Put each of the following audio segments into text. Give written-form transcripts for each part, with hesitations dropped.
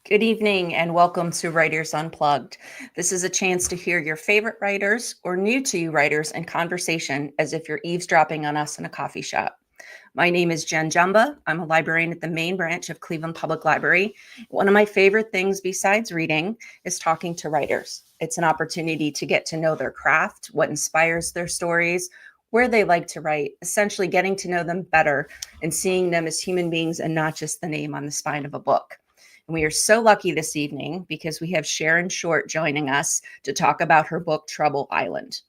Good evening and welcome to Writers Unplugged. This is a chance to hear your favorite writers or new to you writers in conversation as if you're eavesdropping on us in a coffee shop. My name is Jen Jumba. I'm a librarian at the main branch of Cleveland Public Library. One of my favorite things besides reading is talking to writers. It's an opportunity to get to know their craft, what inspires their stories, where they like to write, essentially getting to know them better and seeing them as human beings and not just the name on the spine of a book. And we are so lucky this evening because we have Sharon Short joining us to talk about her book, Trouble Island.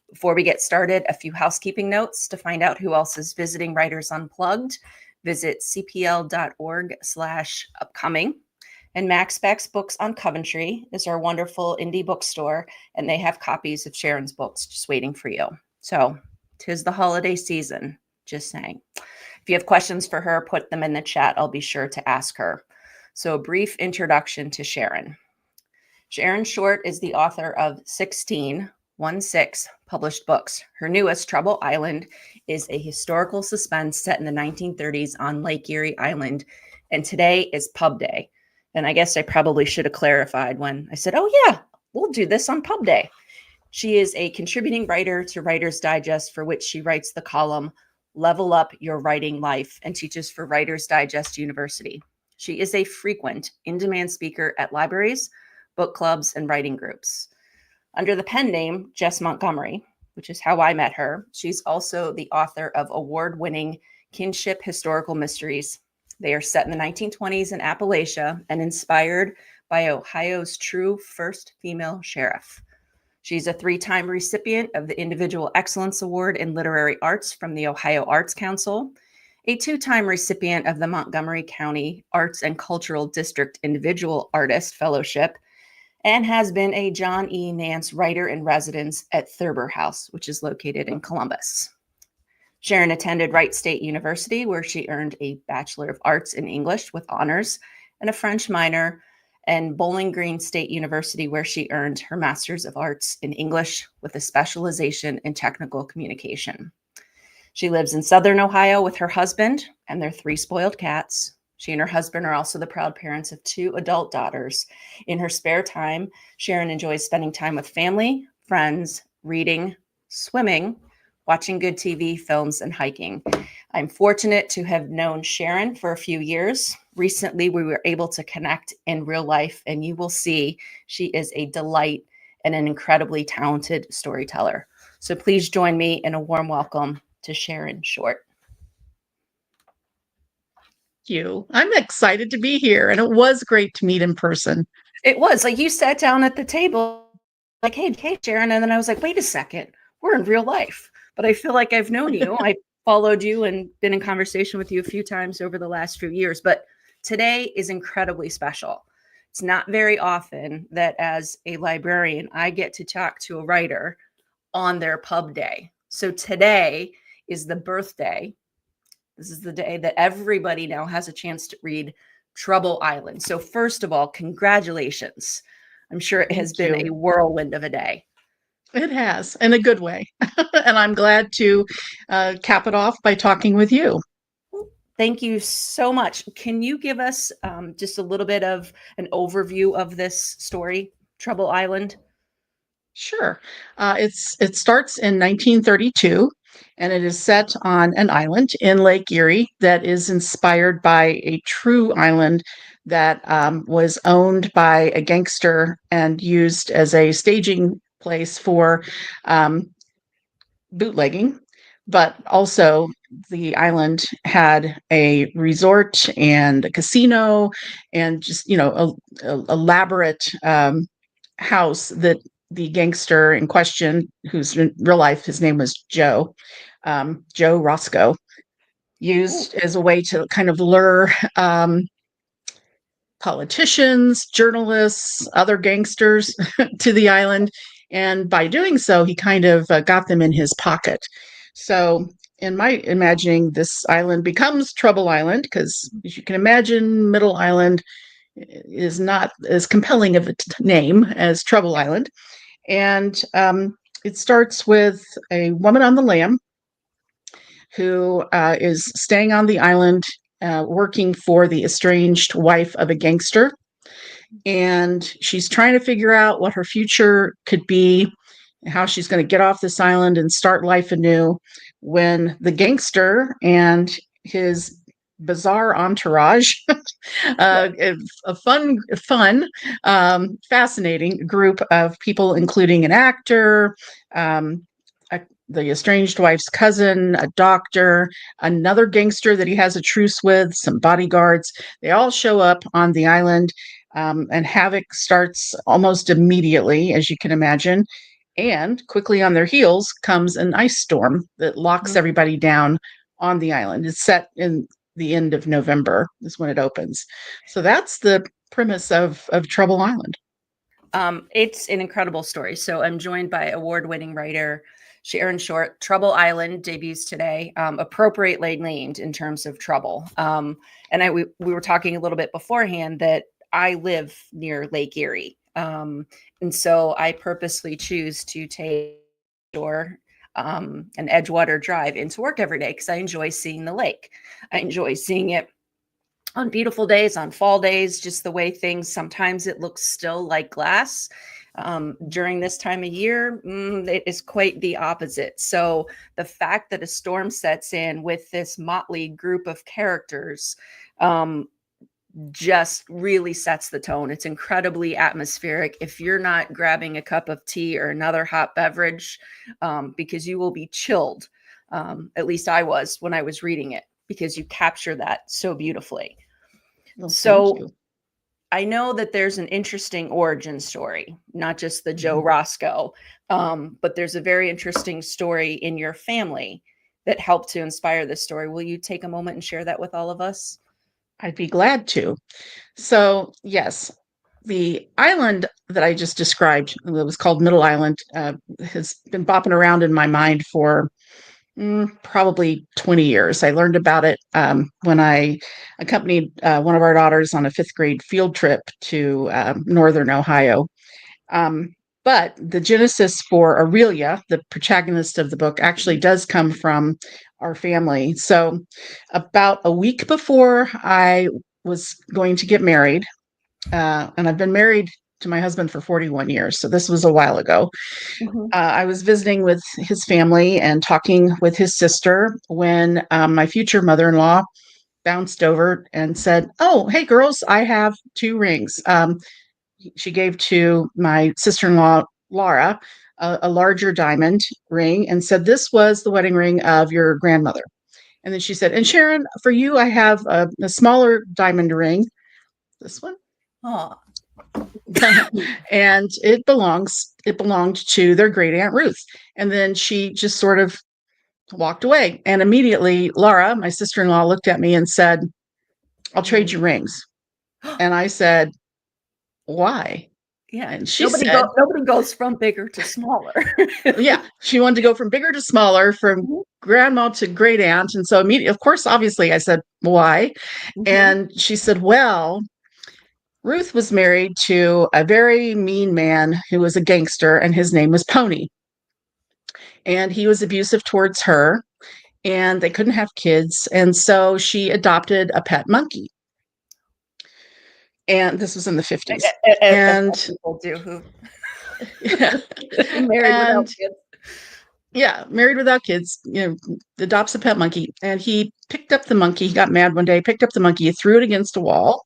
Before we get started, a few housekeeping notes. To find out who else is visiting Writers Unplugged, visit cpl.org/upcoming. And Max Beck's Books on Coventry is our wonderful indie bookstore, and they have copies of Sharon's books just waiting for you. So, 'tis the holiday season, just saying. If you have questions for her, put them in the chat. I'll be sure to ask her. So, a brief introduction to Sharon. Sharon Short is the author of 16 published books. Her newest, Trouble Island, is a historical suspense set in the 1930s on Lake Erie Island. And today is Pub Day. And I guess I probably should have clarified when I said, oh, yeah, we'll do this on Pub Day. She is a contributing writer to Writer's Digest, for which she writes the column Level Up Your Writing Life and teaches for Writer's Digest University. She is a frequent in-demand speaker at libraries, book clubs, and writing groups. Under the pen name Jess Montgomery, which is how I met her, she's also the author of award-winning kinship historical mysteries. They are set in the 1920s in Appalachia and inspired by Ohio's true first female sheriff. She's a 3-time recipient of the Individual Excellence Award in Literary Arts from the Ohio Arts Council, a 2-time recipient of the Montgomery County Arts and Cultural District Individual Artist Fellowship, and has been a John E. Nance Writer-in-Residence at Thurber House, which is located in Columbus. Sharon attended Wright State University, where she earned a Bachelor of Arts in English with honors and a French minor, and Bowling Green State University, where she earned her Master's of Arts in English with a specialization in technical communication. She lives in Southern Ohio with her husband and their 3 spoiled cats. She and her husband are also the proud parents of 2 adult daughters. In her spare time, Sharon enjoys spending time with family, friends, reading, swimming, watching good TV, films, and hiking. I'm fortunate to have known Sharon for a few years. Recently, we were able to connect in real life, and you will see she is a delight and an incredibly talented storyteller. So please join me in a warm welcome to Sharon Short. You. I'm excited to be here, and it was great to meet in person. It was like you sat down at the table, like, hey, Sharon. And then I was like, wait a second, we're in real life. But I feel like I've known you. I followed you and been in conversation with you a few times over the last few years. But today is incredibly special. It's not very often that as a librarian, I get to talk to a writer on their pub day. So today is the birthday. This is the day that everybody now has a chance to read Trouble Island. So first of all, congratulations. I'm sure it has been a whirlwind of a day. It has, in a good way. And I'm glad to cap it off by talking with you. Thank you so much. Can you give us just a little bit of an overview of this story, Trouble Island? Sure. It starts in 1932, and it is set on an island in Lake Erie that is inspired by a true island that was owned by a gangster and used as a staging place for bootlegging. But also, the island had a resort and a casino and just, a elaborate house that the gangster in question, who's in real life, his name was Joe Roscoe, used as a way to kind of lure politicians, journalists, other gangsters to the island. And by doing so, he kind of got them in his pocket. So in my imagining, this island becomes Trouble Island because, as you can imagine, Middle Island is not as compelling of a name as Trouble Island. And it starts with a woman on the lam who is staying on the island, working for the estranged wife of a gangster. and she's trying to figure out what her future could be, how she's going to get off this island and start life anew, when the gangster and his bizarre entourage, a fascinating group of people, including an actor, um, the estranged wife's cousin, a doctor, another gangster that he has a truce with, some bodyguards. They all show up on the island, and havoc starts almost immediately, as you can imagine. And quickly on their heels comes an ice storm that locks everybody down on the island. It's set in the end of November is when it opens. So that's the premise of Trouble Island. It's an incredible story. So I'm joined by award-winning writer Sharon Short. Trouble Island debuts today, appropriately named in terms of trouble. And we were talking a little bit beforehand that I live near Lake Erie. And so I purposely choose to take an Edgewater drive into work every day because I enjoy seeing the lake. I enjoy seeing it on beautiful days, on fall days, just the way things, sometimes it looks still like glass. During this time of year, it is quite the opposite. So the fact that a storm sets in with this motley group of characters just really sets the tone. It's incredibly atmospheric. If you're not grabbing a cup of tea or another hot beverage, because you will be chilled, at least I was when I was reading it, because you capture that so beautifully. Well, so I know that there's an interesting origin story, not just the Joe Roscoe, but there's a very interesting story in your family that helped to inspire this story. Will you take a moment and share that with all of us? I'd be glad to. So, yes, the island that I just described, it was called Middle Island, has been bopping around in my mind for probably 20 years. I learned about it when I accompanied one of our daughters on a fifth grade field trip to northern Ohio. But the genesis for Aurelia, the protagonist of the book, actually does come from our family. So, about a week before I was going to get married, and I've been married to my husband for 41 years, so this was a while ago. I was visiting with his family and talking with his sister when my future mother-in-law bounced over and said, "Oh, hey, girls, I have 2 rings." She gave to my sister-in-law, Laura, a larger diamond ring and said, "This was the wedding ring of your grandmother." And then she said, "And Sharon, for you, I have a smaller diamond ring. This one." Oh. And it belonged to their great aunt Ruth. And then she just sort of walked away. And immediately Laura, my sister-in-law, looked at me and said, "I'll trade you rings." And I said, "Why?" Yeah. And she said, nobody goes from bigger to smaller. yeah, she wanted to go from bigger to smaller, from grandma to great aunt. And so immediately, of course, obviously I said, "Why?" And she said, "Well, Ruth was married to a very mean man who was a gangster, and his name was Pony. And he was abusive towards her, and they couldn't have kids. And so she adopted a pet monkey." And this was in the 50s. And people do who yeah. married without kids. Yeah, married without kids, adopts a pet monkey. And he picked up the monkey. He got mad one day, picked up the monkey, threw it against a wall.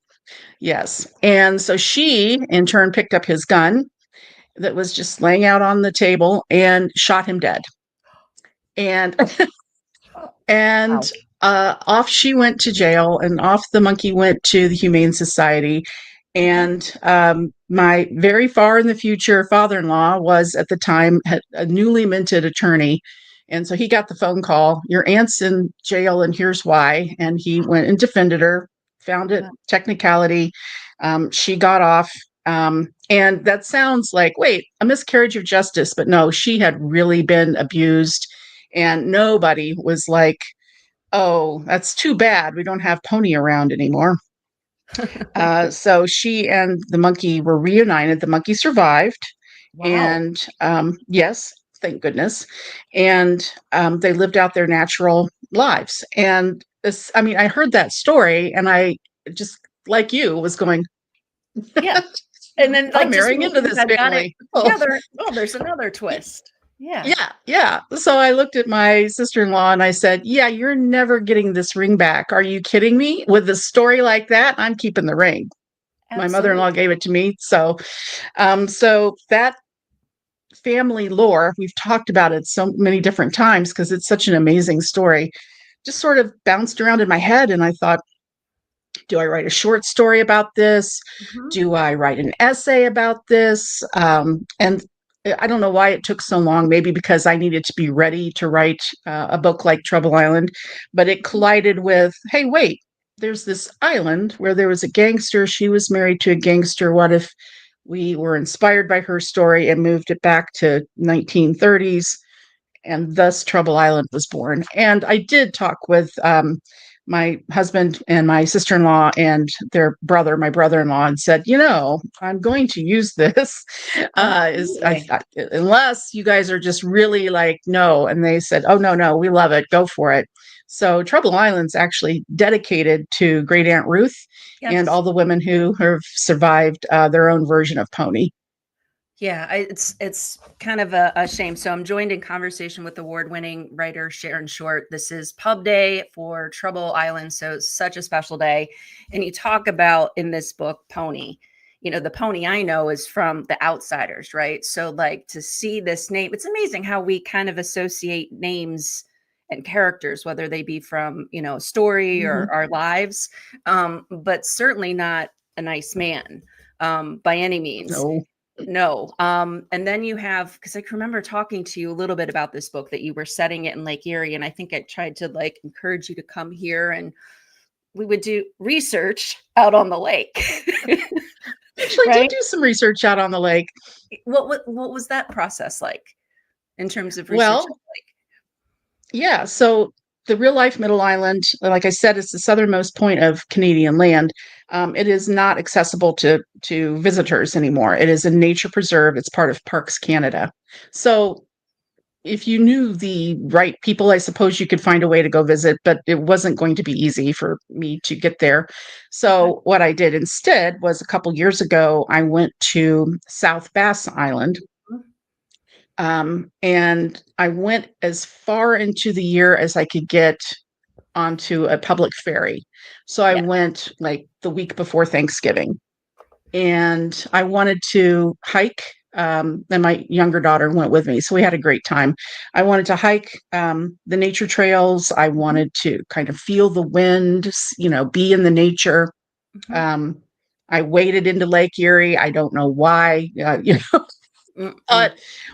Yes. And so she, in turn, picked up his gun that was just laying out on the table and shot him dead. And and off she went to jail, and off the monkey went to the Humane Society. And my very far in the future father-in-law was at the time a newly minted attorney. And so he got the phone call, "Your aunt's in jail and here's why." And he went and defended her, found it technicality. She got off. And that sounds like, wait, a miscarriage of justice. But no, she had really been abused. And nobody was like, "Oh, that's too bad. We don't have Pony around anymore." So she and the monkey were reunited. The monkey survived. Wow. And yes, thank goodness. And they lived out their natural lives. And I heard that story, and I just, like you, was going, Yeah. And then, I'm like, just marrying when into you this had got it family. Oh, together, oh, there's another twist. Yeah. yeah, yeah. So I looked at my sister-in-law and I said, "Yeah, you're never getting this ring back. Are you kidding me? With a story like that, I'm keeping the ring." My Absolutely. mother-in-law gave it to me. So that family lore, we've talked about it so many different times because it's such an amazing story. Just sort of bounced around in my head, and I thought, do I write a short story about this? Mhm. Do I write an essay about this? And I don't know why it took so long, maybe because I needed to be ready to write a book like Trouble Island, but it collided with, hey, wait, there's this island where there was a gangster. She was married to a gangster. What if we were inspired by her story and moved it back to 1930s? And thus Trouble Island was born. And I did talk with my husband and my sister-in-law and their brother, my brother-in-law, and said, I'm going to use this Absolutely. unless you guys are just really like, no. And they said, oh, no, no, we love it. Go for it. So Trouble Island's actually dedicated to Great Aunt Ruth and Yes. all the women who have survived their own version of Pony. Yeah, it's kind of a shame. So I'm joined in conversation with award-winning writer Sharon Short. This is pub day for Trouble Island, so it's such a special day. And you talk about in this book Pony. The Pony I know is from The Outsiders, right? So like to see this name, it's amazing how we kind of associate names and characters, whether they be from a story or Mhm. our lives, but certainly not a nice man by any means. No. No. And then you have, because I can remember talking to you a little bit about this book that you were setting it in Lake Erie. And I think I tried to like encourage you to come here and we would do research out on the lake. Actually, did Right? do some research out on the lake. What was that process like in terms of research on Well, the lake? yeah. So the real life Middle Island, like I said, is the southernmost point of Canadian land. It is not accessible to visitors anymore. It is a nature preserve. It's part of Parks Canada. So if you knew the right people, I suppose you could find a way to go visit, but it wasn't going to be easy for me to get there. Okay. So what I did instead was a couple years ago, I went to South Bass Island. And I went as far into the year as I could get onto a public ferry. So I Yeah. went like the week before Thanksgiving, and I wanted to hike. And my younger daughter went with me. So we had a great time. I wanted to hike the nature trails. I Mhm. wanted to kind of feel the wind, be in the nature. Mhm. Um, I waded into Lake Erie. I don't know why. Mm-mm.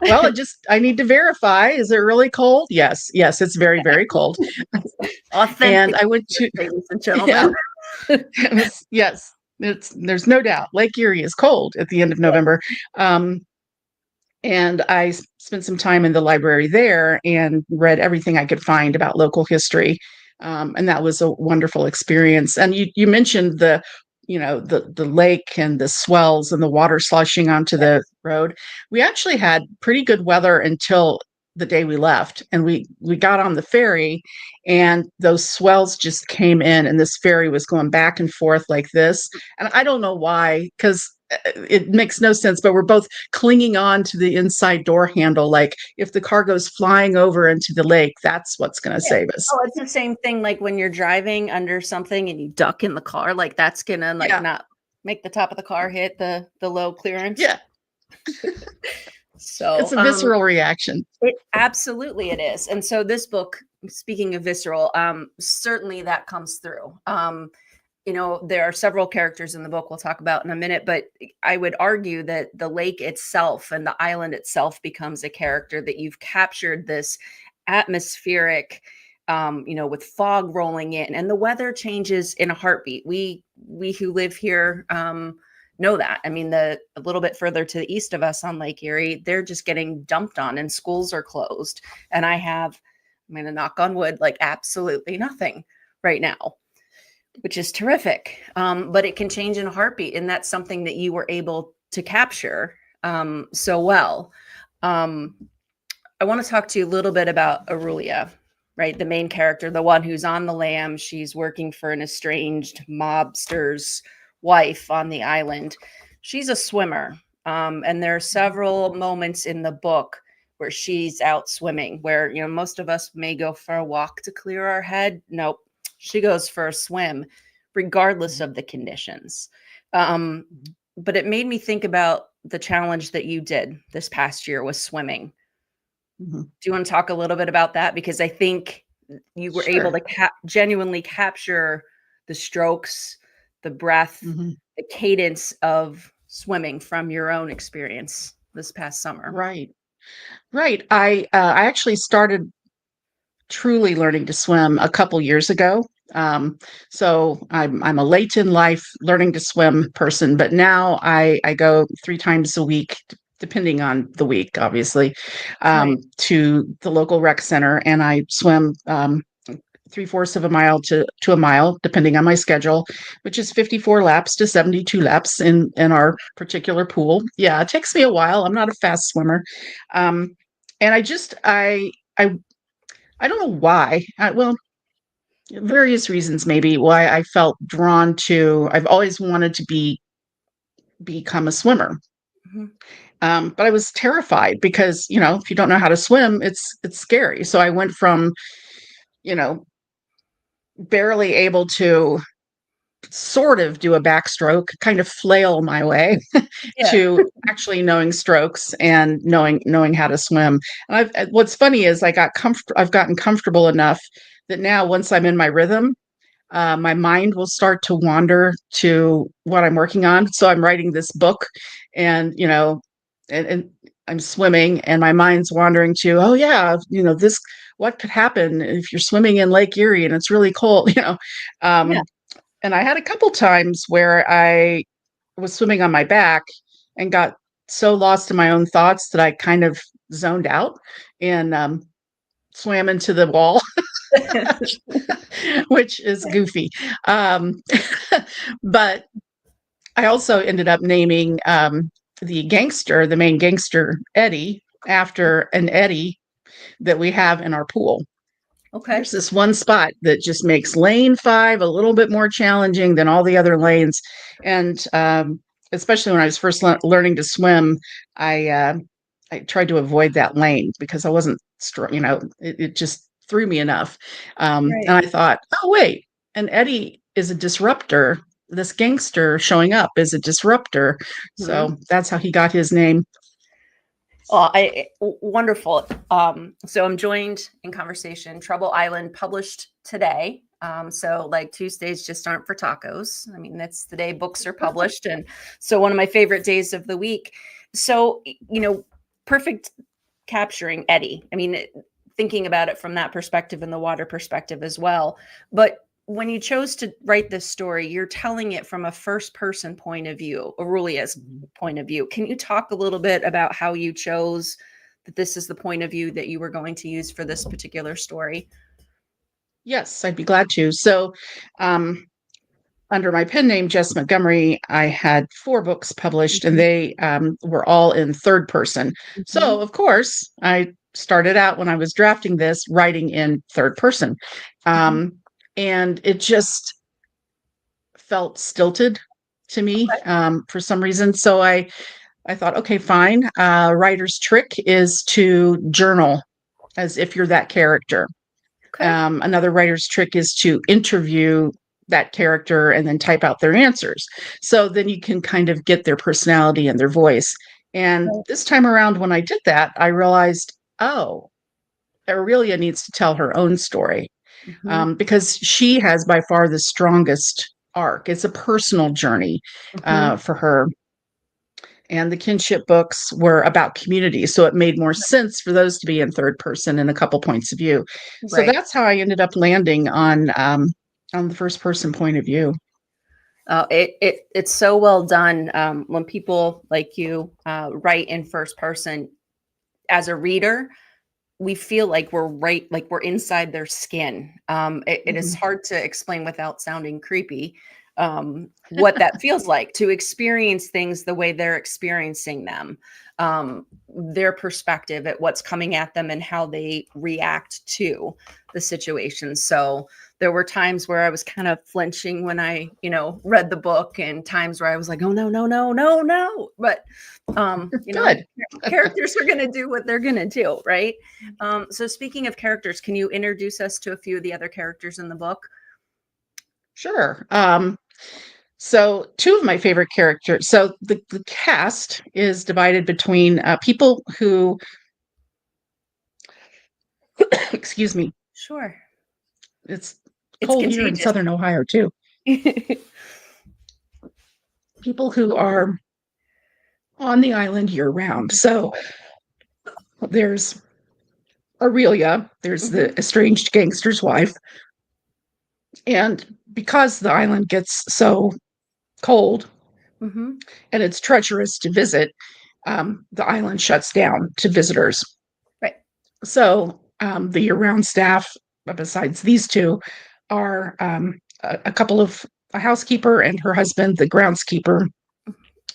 Well, I need to verify. Is it really cold? Yes. Yes, it's very, very cold. And Authentic, I went to, ladies and yeah, gentlemen. yes, there's no doubt. Lake Erie is cold at the end of November. Um, and I spent some time in the library there and read everything I could find about local history. And that was a wonderful experience. And you mentioned the lake and the swells and the water sloshing onto the road. We actually had pretty good weather until the day we left, and we got on the ferry, and those swells just came in, and this ferry was going back and forth like this. And I don't know why, because it makes no sense, but we're both clinging on to the inside door handle. Like if the car goes flying over into the lake, that's what's going to Yeah. save us. Oh, it's the same thing like when you're driving under something and you duck in the car, like that's gonna like Yeah. not make the top of the car hit the low clearance. Yeah. It's So, a visceral reaction. it absolutely it is. And so this book, speaking of visceral, certainly that comes through. There are several characters in the book we'll talk about in a minute, but I would argue that the lake itself and the island itself becomes a character that you've captured this atmospheric, with fog rolling in and the weather changes in a heartbeat. We who live here know that. I mean, a little bit further to the east of us on Lake Erie, they're just getting dumped on and schools are closed. And I'm going to knock on wood, like absolutely nothing right now, which is terrific. But it can change in a heartbeat. And that's something that you were able to capture so well. I want to talk to you a little bit about Aurelia, right? The main character, the one who's on the lam. She's working for an estranged mobster's wife on the island. she's a swimmer. And there are several moments in the book where she's out swimming, where, most of us may go for a walk to clear our head. Nope. She goes for a swim, regardless of the conditions. Um, but it made me think about the challenge that you did this past year with swimming. Mhm. Do you want to talk a little bit about that? Because I think you were able Sure. to genuinely capture the strokes, the breath, Mhm. the cadence of swimming from your own experience this past summer. Right. Right. I actually started truly learning to swim a couple years ago. Um, so I'm a late in life learning to swim person, but now I go 3 times a week, depending on the week, obviously, Right. to the local rec center, and I swim 3/4 of a mile to a mile, depending on my schedule, which is 54 laps to 72 laps in our particular pool. Yeah, it takes me a while. I'm not a fast swimmer, um, and I don't know why. Well, various reasons maybe why I felt drawn to. I've always wanted to become a swimmer, Mhm. but I was terrified because if you don't know how to swim, it's scary. So I went from you know barely able to sort of do a backstroke, kind of flail my way Yeah. to actually knowing strokes and knowing how to swim. And what's funny is I've gotten comfortable enough that now once I'm in my rhythm, my mind will start to wander to what I'm working on. So I'm writing this book, and and I'm swimming, and my mind's wandering to, oh yeah, this what could happen if you're swimming in Lake Erie and it's really cold, Yeah. Um, and I had a couple times where I was swimming on my back and got so lost in my own thoughts that I kind of zoned out and swam into the wall, which is goofy. Um, but I also ended up naming the main gangster, Eddie, after an Eddie that we have in our pool. Okay. There's this one spot that just makes lane 5 a little bit more challenging than all the other lanes. And especially when I was first learning to swim, I uh, I tried to avoid that lane because I wasn't strong, it just threw me enough. Right. And I thought, oh, wait, and Eddie is a disruptor. This gangster showing up is a disruptor. Mhm. So that's how he got his name. Well, wonderful. So I'm joined in conversation. Trouble Island published today. So like Tuesdays just aren't for tacos. I mean, that's the day books are published, and so one of my favorite days of the week. So perfect capturing Eddie. I mean, thinking about it from that perspective and the water perspective as well. But when you chose to write this story, you're telling it from a first person point of view, Aurelia's point of view. Can you talk a little bit about how you chose that this is the point of view that you were going to use for this particular story? Yes, I'd be glad to. So, um, under my pen name, Jess Montgomery, I had 4 books published, and Mhm. they were all in third person. Mhm. So, of course, I started out when I was drafting this writing in third person. Mhm. Um, and it just felt stilted to me Okay. for some reason. So I thought, okay, fine. Writer's trick is to journal as if you're that character. Okay. Another writer's trick is to interview that character and then type out their answers. So then you can kind of get their personality and their voice. And Right. this time around, when I did that, I realized, oh, Aurelia needs to tell her own story, Mhm. because she has by far the strongest arc. It's a personal journey Mhm. for her, and the kinship books were about community, so it made more sense for those to be in third person and a couple points of view. So Right. that's how I ended up landing on the first person point of view. It's so well done when people like you write in first person. As a reader, we feel like we're right, like we're inside their skin. It is Mhm. hard to explain without sounding creepy. what that feels like to experience things the way they're experiencing them, their perspective at what's coming at them and how they react to the situation. So there were times where I was kind of flinching when I, read the book, and times where I was like, oh, no, no, no, no, no. But, Good. characters are going to do what they're going to do. Right. So speaking of characters, can you introduce us to a few of the other characters in the book? Sure. So two of my favorite characters. So the cast is divided between people who, excuse me, Sure. it's It's cold here in contagious. Southern Ohio too. People who are on the island year round. So there's Aurelia, there's the estranged gangster's wife. And because the island gets so cold and it's treacherous to visit, the island shuts down to visitors. Right. So the year-round staff, besides these two, are a couple of a housekeeper and her husband, the groundskeeper,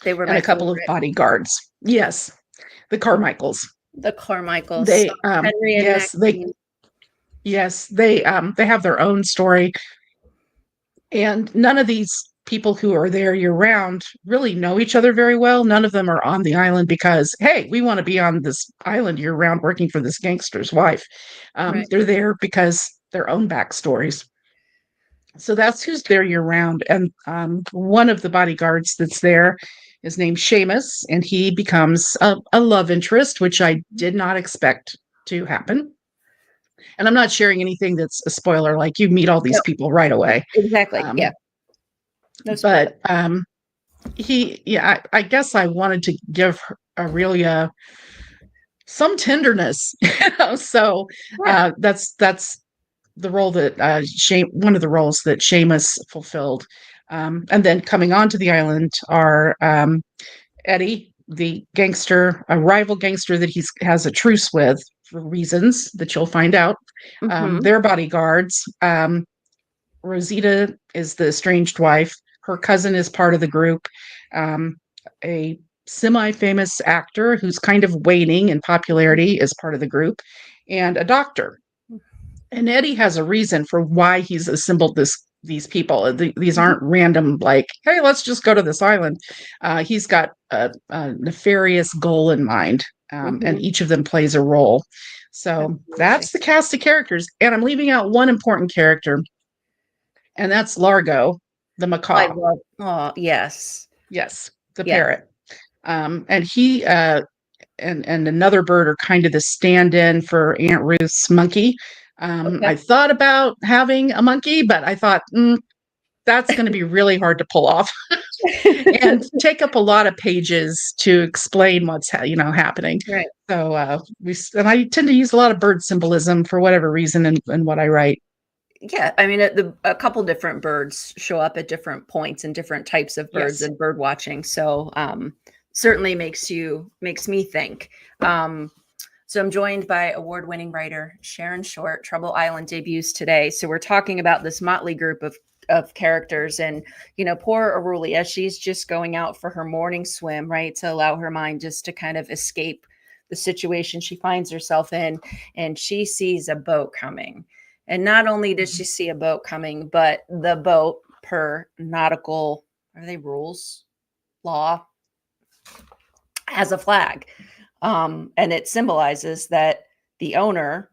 They were and my a couple favorite. of bodyguards. Yes, the Carmichaels. The Carmichaels. They Henry and yes Maxine. they have their own story, and none of these people who are there year round really know each other very well. None of them are on the island because, hey, we want to be on this island year round working for this gangster's wife. Right. They're there because their own backstories. So that's who's there year round. And one of the bodyguards that's there is named Seamus, and he becomes a love interest, which I did not expect to happen. And I'm not sharing anything that's a spoiler, like you meet all these Yep. people right away. Exactly. Yeah. No spoiler. But I guess I wanted to give Aurelia some tenderness. So Yeah. that's the role that one of the roles that Seamus fulfilled. And then coming onto the island are Eddie, the gangster, a rival gangster that he has a truce with for reasons that you'll find out. Their bodyguards. Rosita is the estranged wife. Her cousin is part of the group. A semi-famous actor who's kind of waning in popularity is part of the group, and a doctor. And Eddie has a reason for why he's assembled these people. These aren't random, like, hey, let's just go to this island. He's got a nefarious goal in mind, and each of them plays a role. So that's the cast of characters. And I'm leaving out one important character, and that's Largo, the macaw. Yes. Yes, the Yes. parrot. And he and another bird are kind of the stand-in for Aunt Ruth's monkey. I thought about having a monkey, but I thought that's going to be really hard to pull off and take up a lot of pages to explain what's happening. Right. So I tend to use a lot of bird symbolism for whatever reason in what I write. Yeah, I mean, a couple different birds show up at different points and different types of birds and bird watching. So certainly makes me think. So I'm joined by award-winning writer Sharon Short. Trouble Island debuts today. So we're talking about this motley group of characters, and poor Aurelia, she's just going out for her morning swim, right, to allow her mind just to kind of escape the situation she finds herself in, and she sees a boat coming. And not only does she see a boat coming, but the boat, per nautical, are they rules, law, has a flag. And it symbolizes that the owner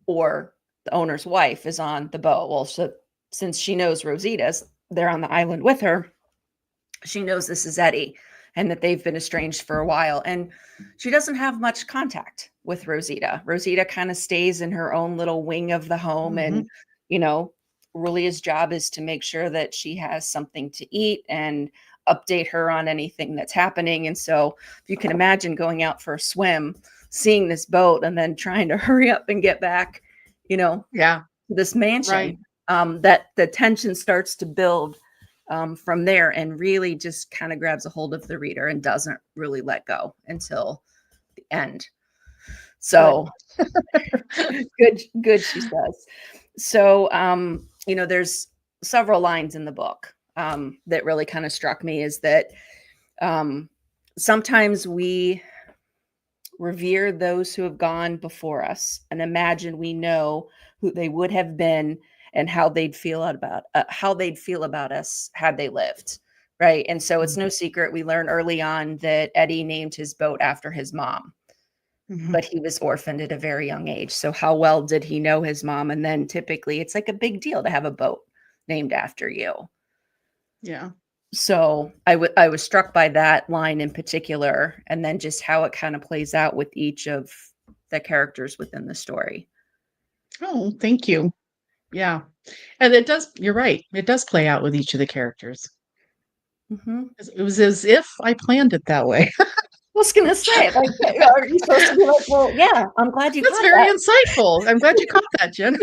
or the owner's wife is on the boat. Well, so since she knows Rosita's there on the island with her, she knows this is Eddie and that they've been estranged for a while. And she doesn't have much contact with Rosita. Rosita kind of stays in her own little wing of the home. And, Aurelia's job is to make sure that she has something to eat and update her on anything that's happening. And so if you can imagine going out for a swim, seeing this boat and then trying to hurry up and get back, to this mansion, that the tension starts to build from there, and really just kind of grabs a hold of the reader and doesn't really let go until the end. So good, she says. So, there's several lines in the book that really kind of struck me is that um, sometimes we revere those who have gone before us and imagine we know who they would have been and how they'd feel about us had they lived, right? And so it's no secret we learn early on that Eddie named his boat after his mom, Mhm. but he was orphaned at a very young age. So how well did he know his mom? And then typically it's like a big deal to have a boat named after you. Yeah. So I was struck by that line in particular, and then just how it kind of plays out with each of the characters within the story. Oh, thank you. Yeah. And it does, you're right. It does play out with each of the characters. Mhm. It was as if I planned it that way. I was gonna say, like, are you supposed to be like, well, yeah, I'm glad you That's caught very that. insightful. I'm glad you caught that, Jen.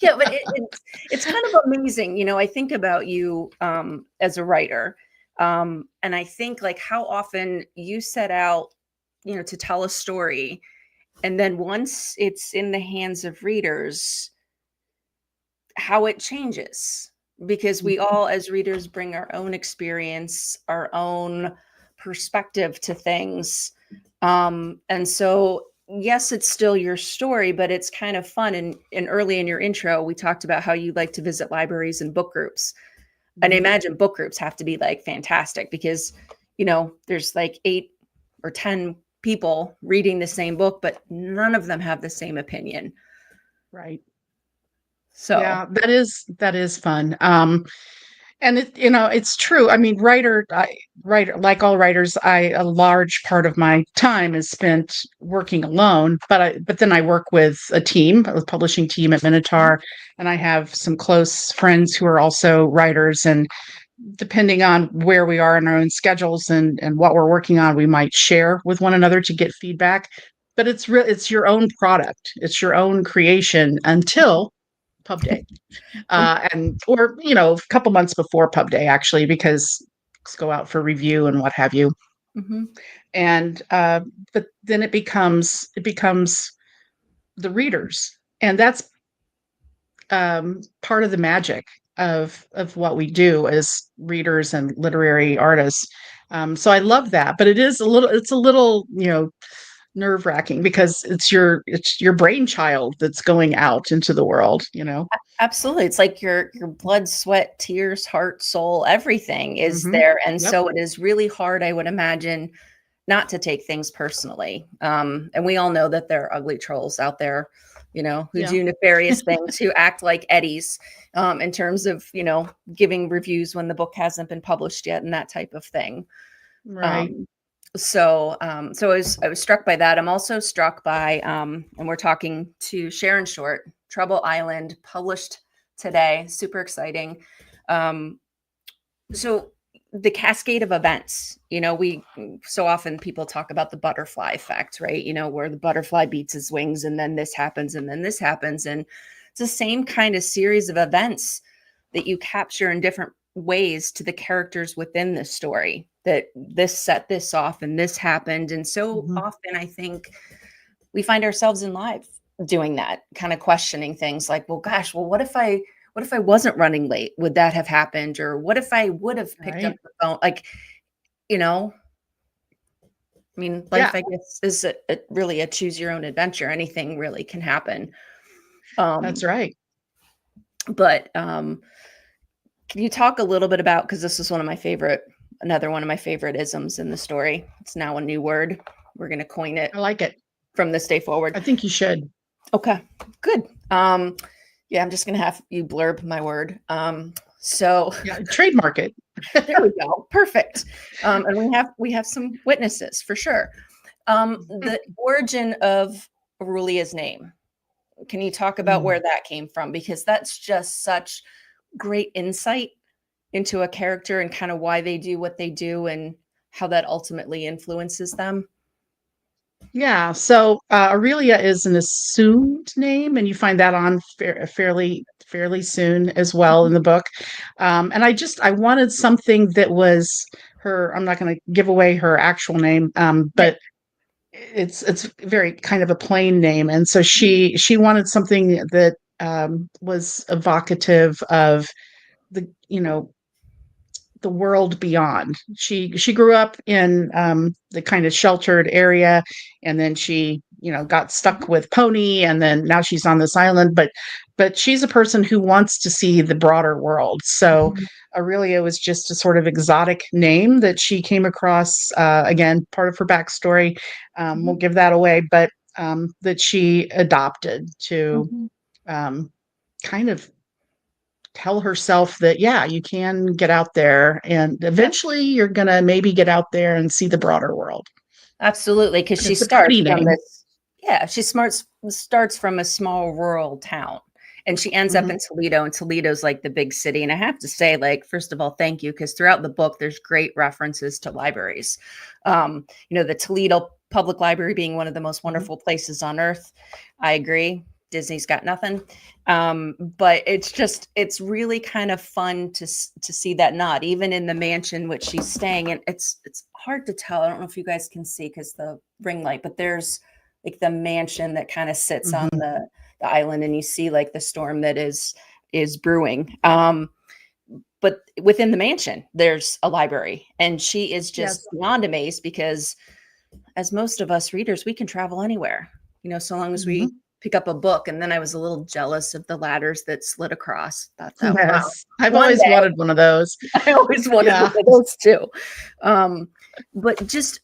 Yeah, but it's kind of amazing. I think about you as a writer, and I think like how often you set out, to tell a story, and then once it's in the hands of readers, how it changes, because we all as readers bring our own experience, our own perspective to things, and so yes, it's still your story, but it's kind of fun. And early in your intro we talked about how you like to visit libraries and book groups, and I Mhm. imagine book groups have to be like fantastic because there's like 8 or 10 people reading the same book, but none of them have the same opinion. Right. So Yeah, that is fun. And it's true. I mean, writer, like all writers, a large part of my time is spent working alone, but then I work with a publishing team at Minotaur, and I have some close friends who are also writers, and depending on where we are in our own schedules and what we're working on, we might share with one another to get feedback. But it's your own product. It's your own creation until pub day, and or a couple months before pub day, actually, because books go out for review and what have you. mhm. And but then it becomes the readers, and that's part of the magic of what we do as readers and literary artists. So I love that, but it's a little nerve wracking because it's your brainchild that's going out into the world. Absolutely. It's like your blood, sweat, tears, heart, soul, everything is Hmm. there. And Yep. so it is really hard, I would imagine, not to take things personally. And we all know that there are ugly trolls out there, who Yeah. do nefarious things, who act like Eddies, in terms of, giving reviews when the book hasn't been published yet and that type of thing. Right. Um, so I was struck by that. I'm also struck by, and we're talking to Sharon Short, Trouble Island, published today. Super exciting. Um, so the cascade of events, we so often people talk about the butterfly effect, right? Where the butterfly beats his wings and then this happens and then this happens. And it's the same kind of series of events that you capture in different ways to the characters within the story, that this set this off and this happened. And so Hmm. often I think we find ourselves in life doing that, kind of questioning things like, well, gosh, well, what if I wasn't running late? Would that have happened? Or what if I would have picked up Right. the phone? Like, you know, I mean, life, Yeah, I guess, is really a choose your own adventure. Anything really can happen. that's Um, right. but can you talk a little bit about, because this is another one of my favorite isms in the story. It's now a new word. We're going to coin it I like it. from this day forward. I think you should. Okay, good. Yeah, I'm just gonna have you blurb my word. So Yeah, trademark it. there we go. Perfect. And we have some witnesses for sure. The origin of Aurelia's name. Can you talk about where Mm. that came from? Because that's just such great insight into a character and kind of why they do what they do and how that ultimately influences them. Yeah, so Aurelia is an assumed name, and you find that on fairly soon as well in the book. And I wanted something that was her. I'm not going to give away her actual name, Right. but it's very kind of a plain name, and so she wanted something that was evocative of the the world beyond. She grew up in the kind of sheltered area, and then she, got stuck with Pony, and then now she's on this island. But she's a person who wants to see the broader world. So Mhm. Aurelia was just a sort of exotic name that she came across. Again, part of her backstory. Won't Mhm. give that away, but that she adopted to Mhm. um, kind of tell herself that, yeah, you can get out there and Yep. eventually you're going to maybe get out there and see the broader world. Absolutely, because But she it's a starts pretty from name. this. Yeah, she starts from a small rural town, and she ends up Hmm. in Toledo, and Toledo's like the big city. And I have to say, like, first of all, thank you, because throughout the book, there's great references to libraries. The Toledo Public Library being one of the most Hmm. wonderful places on earth. I agree. Disney's got nothing. But it's really kind of fun to see that nod, even in the mansion which she's staying in. It's hard to tell. I don't know if you guys can see because the ring light, but there's like the mansion that kind of sits on Hmm. the island, and you see like the storm that is brewing. But within the mansion, there's a library, and she is just Yes. beyond amazed because, as most of us readers, we can travel anywhere, so long as we Hmm. pick up a book. And then I was a little jealous of the ladders that slid across. Thought that, wow, Yes. I've one always day wanted one of those. I always wanted one Yeah. of those too. Um, but just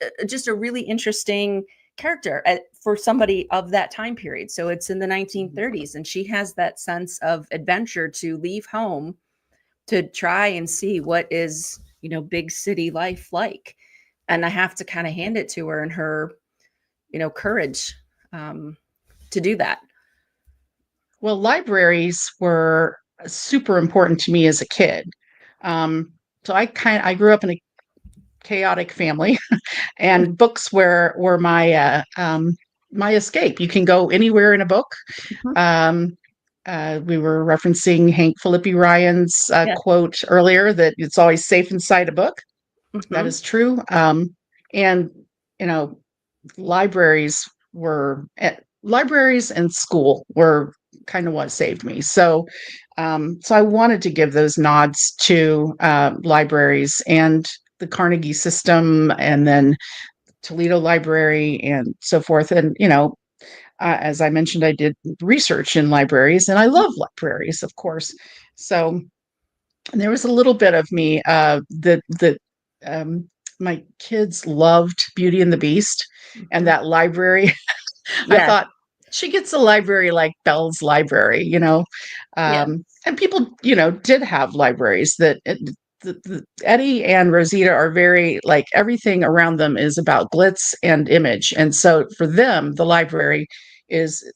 a really interesting character for somebody of that time period. So it's in the Mhm. 1930s, and she has that sense of adventure to leave home to try and see what is, big city life like. And I have to kind of hand it to her and her, courage um, to do that. Well, libraries were super important to me as a kid. Um, so I grew up in a chaotic family, and books were my escape. You can go anywhere in a book. Mhm. Um, we were referencing Hank Philippi Ryan's Yeah. quote earlier that it's always safe inside a book. That Hmm. is true. And you know, libraries and school were kind of what saved me. So I wanted to give those nods to libraries and the Carnegie system, and then Toledo Library, and so forth. And as I mentioned, I did research in libraries, and I love libraries, of course. So there was a little bit of me that um, my kids loved Beauty and the Beast, and Hmm. that library. I Yeah. thought she gets a library like Belle's library, Yeah. and people, did have libraries Eddie and Rosita are very like everything around them is about glitz and image. And so for them, the library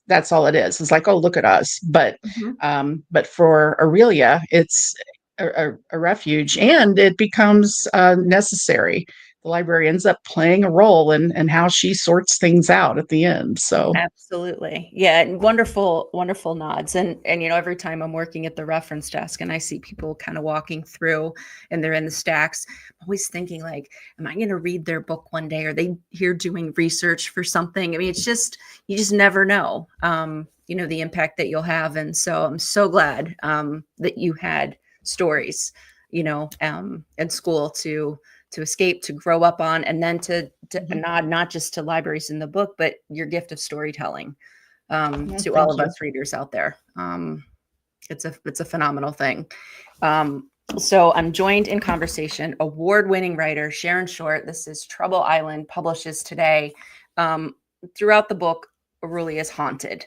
that's all it is. It's like, oh, look at us. Hmm. But for Aurelia, it's a refuge, and it becomes necessary. The library ends up playing a role in how she sorts things out at the end. So, Absolutely. Yeah, and wonderful, wonderful nods. And every time I'm working at the reference desk and I see people kind of walking through and they're in the stacks, I'm always thinking like, am I going to read their book one day? Are they here doing research for something? I mean, it's just you just never know. The impact that you'll have. And so I'm so glad that you had stories, in school to escape, to grow up on, and then to mhm. nod not just to libraries in the book, but your gift of storytelling Well, to all thank of you. us readers out there. It's a phenomenal thing. Um, so I'm joined in conversation, award-winning writer Sharon Short. This is Trouble Island, publishes today. Um, Throughout the book, Aurelia is haunted.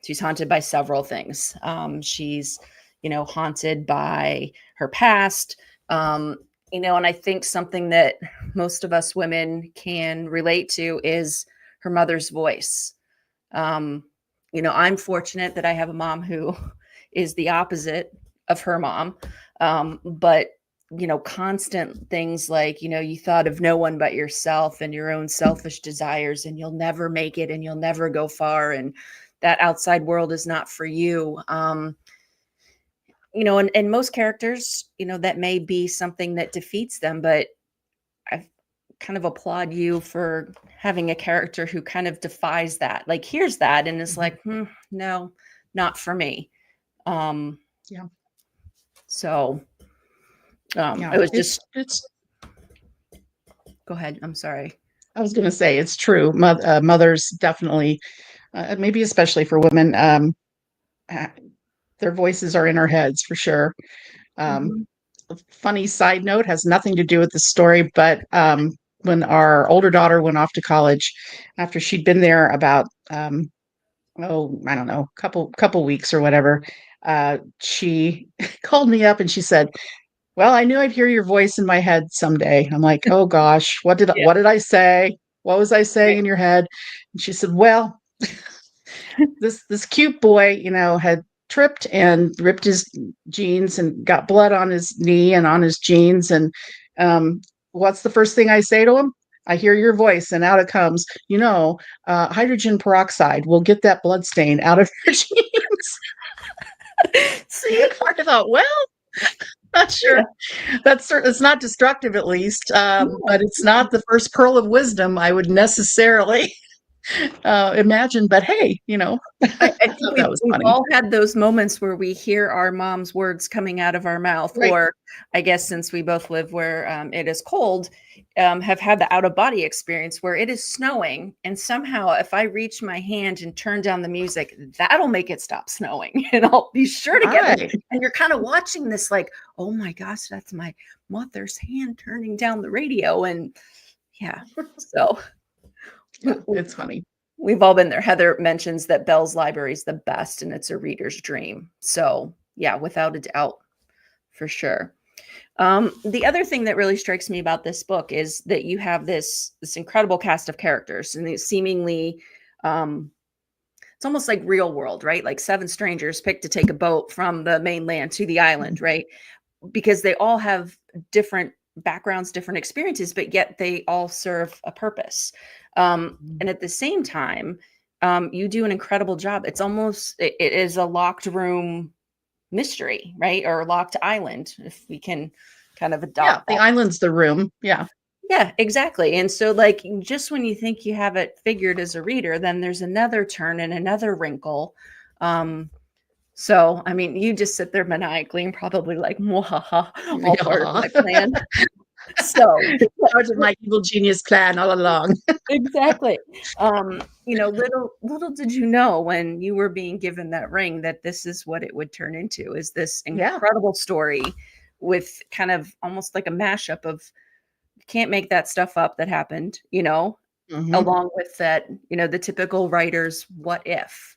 She's haunted by several things. She's, haunted by her past. Um, and I think something that most of us women can relate to is her mother's voice. Um, I'm fortunate that I have a mom who is the opposite of her mom. But constant things like, you thought of no one but yourself and your own selfish desires, and you'll never make it and you'll never go far. And that outside world is not for you. And most characters, that may be something that defeats them, but I kind of applaud you for having a character who kind of defies that, like hears that and is Mhm. like, no, not for me. Um, Yeah. so Yeah, It was just, it's. go ahead. I'm sorry. I was going to say it's true. Mothers definitely, maybe especially for women, uh, their voices are in our heads for sure. Um, Mhm. Funny side note, has nothing to do with the story, but when our older daughter went off to college, after she'd been there about oh, I don't know, couple weeks or whatever, she called me up and she said, "Well, I knew I'd hear your voice in my head someday." I'm like, "Oh gosh, Yeah. what did I say? What was I saying Right. in your head?" And she said, "Well, this cute boy, had tripped and ripped his jeans and got blood on his knee and on his jeans. And um, what's the first thing I say to him? I hear your voice, and out it comes. Hydrogen peroxide will get that blood stain out of your jeans." See? I thought, well, not sure. Yeah. It's not destructive, at least, but No. it's not the first pearl of wisdom I would necessarily imagine. But hey, I I think thought we've that was we've funny. all had those moments where we hear our mom's words coming out of our mouth, Right. or I guess since we both live where it is cold, have had the out of body experience where it is snowing, and somehow if I reach my hand and turn down the music, that'll make it stop snowing, and I'll be sure to All get. right. And you're kind of watching this, like, oh my gosh, that's my mother's hand turning down the radio, and yeah, so. Yeah, it's funny. We've all been there. Heather mentions that Bell's Library is the best and it's a reader's dream. So, yeah, without a doubt, for sure. The other thing that really strikes me about this book is that you have this incredible cast of characters and these seemingly, um, it's almost like real world, right? Like seven strangers picked to take a boat from the mainland to the island, right? Because they all have different backgrounds, different experiences, but yet they all serve a purpose. And at the same time, you do an incredible job. It's almost, it is a locked room mystery, right? Or locked island, if we can kind of Yeah, adopt the that. island's the room. Yeah. Yeah, exactly. And so, like, just when you think you have it figured as a reader, then there's another turn and another wrinkle. So, I mean, you just sit there maniacally and probably like, "Mwahaha," all part of Yeah. my plan. So, Part of my evil genius plan all along. exactly. Little did you know when you were being given that ring that this is what it would turn into, is this Yeah. incredible story with kind of almost like a mashup of can't make that stuff up that happened, Hmm. along with that, the typical writer's what if,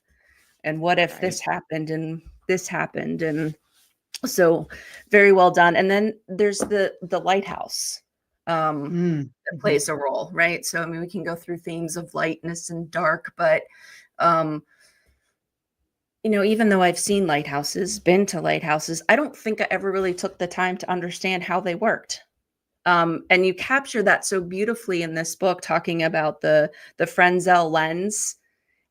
and what if Right. this happened and this happened, and so very well done. And then there's the lighthouse that Mm-hmm. plays a role, right? So I mean, we can go through themes of lightness and dark, but um even though I've seen lighthouses, been to lighthouses, I don't think I ever really took the time to understand how they worked. And you capture that so beautifully in this book, talking about the Fresnel lens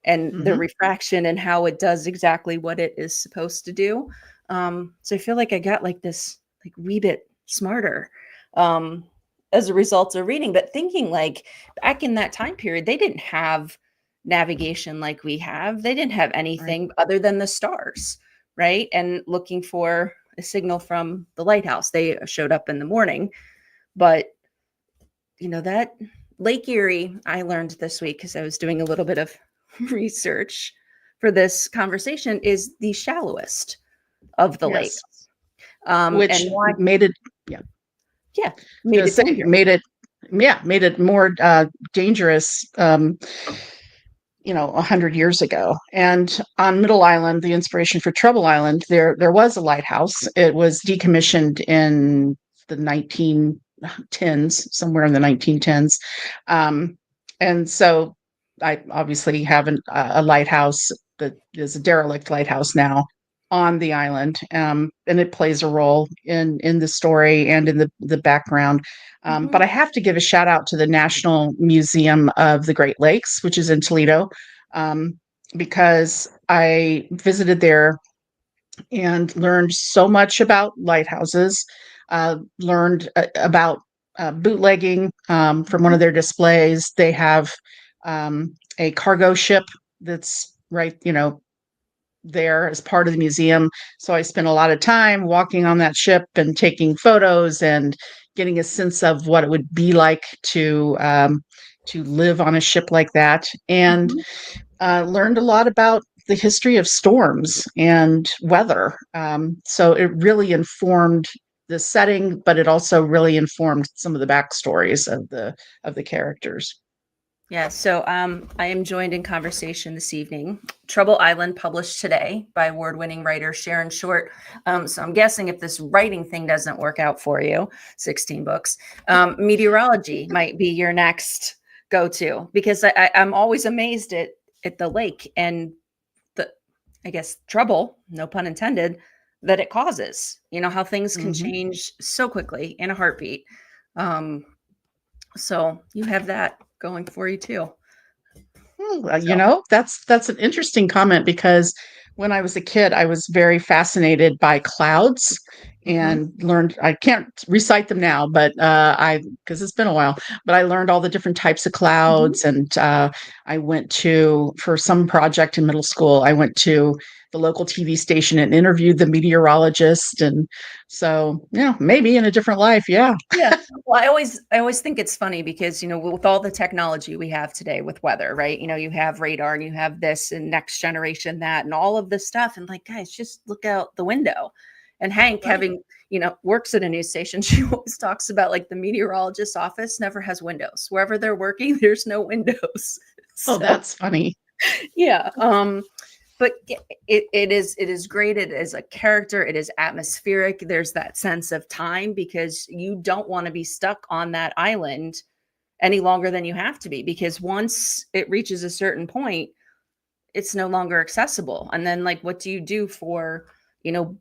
and the Hmm. refraction and how it does exactly what it is supposed to do. So I feel like I got like this like wee bit smarter um, as a result of reading, but thinking like back in that time period, they didn't have navigation like we have. They didn't have Right. anything other than the stars, right? And looking for a signal from the lighthouse. They showed up in the morning, but that Lake Erie, I learned this week because I was doing a little bit of research for this conversation, is the shallowest of the Yes. lakes. And Which why? made it, yeah, Yeah, I made was it gonna say, dangerous. made it more dangerous, 100 years ago. And on Middle Island, the inspiration for Trouble Island, there was a lighthouse. It was decommissioned in the 1910s, somewhere in the 1910s. Um, and so I obviously have a lighthouse that is a derelict lighthouse now on the island, and it plays a role in the story and in the background. But Mhm, I have to give a shout out to the National Museum of the Great Lakes, which is in Toledo, um, because I visited there and learned so much about lighthouses, learned about bootlegging from one mhm, of their displays. They have a cargo ship that's right, there as part of the museum. So I spent a lot of time walking on that ship and taking photos and getting a sense of what it would be like to live on a ship like that, and Mhm. learned a lot about the history of storms and weather. So it really informed the setting, but it also really informed some of the backstories of the characters. Yeah, so I am joined in conversation this evening. Trouble Island, published today by award-winning writer Sharon Short. So I'm guessing if this writing thing doesn't work out for you, 16 books, meteorology might be your next go-to, because I'm always amazed at the lake and the, I guess, trouble, no pun intended, that it causes. You know, how things can Mhm. change so quickly in a heartbeat. Um, so you have that going for you too. You So. know, that's an interesting comment because when I was a kid, I was very fascinated by clouds Mhm. and learned. I can't recite them now, but I because it's been a while. But I learned all the different types of Mhm. clouds, and I went to for some project in middle school. I went to the local TV station and interviewed the meteorologist, and so yeah, maybe in a different life, yeah. Yeah. Well, I always think it's funny because, with all the technology we have today with weather, right? You have radar and you have this and next generation that and all of this stuff. And like, guys, just look out the window. And Hank, Right. having, works at a news station, she always talks about like the meteorologist's office never has windows. Wherever they're working, there's no windows. Oh, So that's funny. yeah. But it is great. It is a character. It is atmospheric. There's that sense of time because you don't want to be stuck on that island any longer than you have to be, because once it reaches a certain point, it's no longer accessible. And then, like, what do you do for,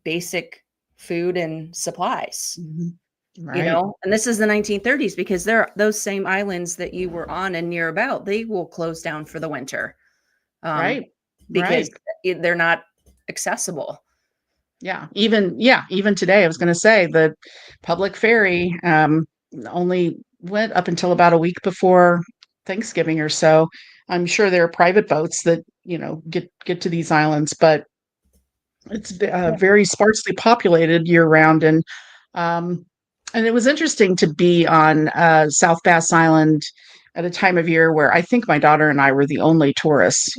basic food and supplies? Mhm. Right. And this is the 1930s, because there those same islands that you were on and near about, they will close down for the winter, um, Right. because Right. they're not accessible. Even today, I was going to say the public ferry only went up until about a week before Thanksgiving or so. I'm sure there are private boats that get to these islands, but it's Yeah. very sparsely populated year round, um, and it was interesting to be on South Bass Island at a time of year where I think my daughter and I were the only tourists.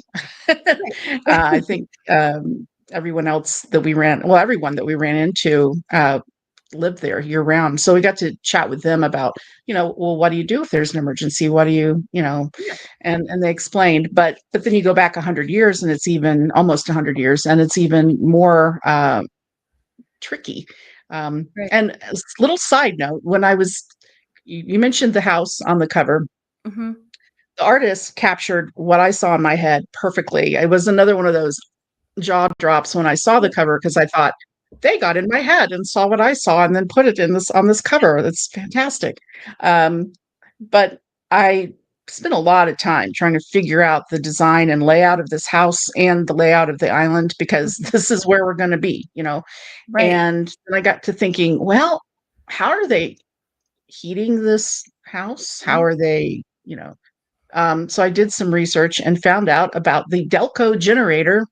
I think everyone else that we ran, well, everyone that we ran into lived there year round. So we got to chat with them about, well, what do you do if there's an emergency? What do you, Yeah. and they explained, but then you go back 100 years and it's even almost 100 years and it's even more tricky. Right. And a little side note, you mentioned the house on the cover. Mhm. The artist captured what I saw in my head perfectly. It was another one of those jaw drops when I saw the Yeah. cover because I thought they got in my head and saw what I saw and then put it in this on this cover. That's fantastic. Um, but I spent a lot of time trying to figure out the design and layout of this house and the layout of the island because Mhm. this is where we're going to be. Right. And then I got to thinking, well, how are they heating this house? How Mhm. are they? So I did some research and found out about the Delco generator